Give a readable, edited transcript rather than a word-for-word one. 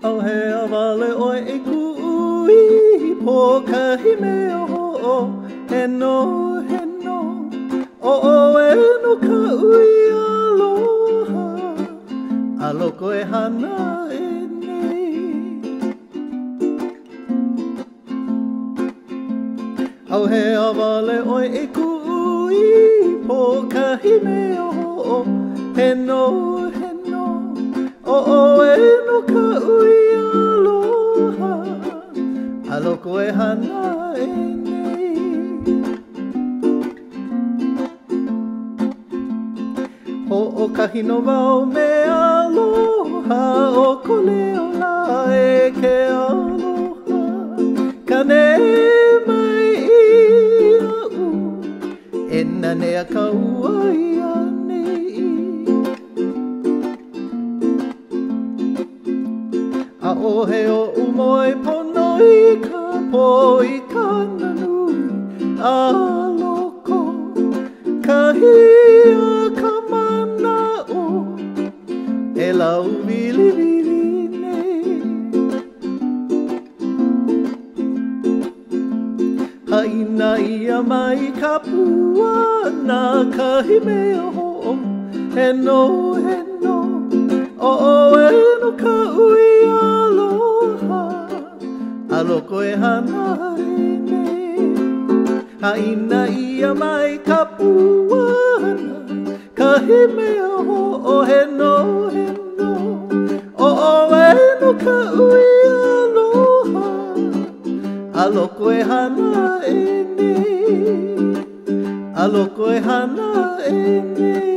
ʻAʻohe wale oi e kuʻu I Hoʻokahi mea hoʻohenoheno ʻoʻoheno kāʻu I aloha a loko e hana e nei ʻAʻohe wale oi e kuʻu I Hoʻokahi mea hoʻohenoheno ʻoʻoheno kāʻu I aloha a loko e hana e nei Hoʻokahi no wau me aloha o ko leo la e ke aloha ka mai iaʻu e nanea kāua I ʻaneʻi ʻaʻohe o umoi pono I ka po I kana nui a loko Kahi a ka manaʻo e lauwiliwili nei Haʻina ia mai ka puana kahi mea hoʻohenoheno ʻoʻoheno kāʻu I aloha a loko e hana e nei Haʻina ia mai ka puana kahi mea hoʻohenoheno ʻoʻoheno kāʻu I aloha a loko e hana e nei a loko e hana e nei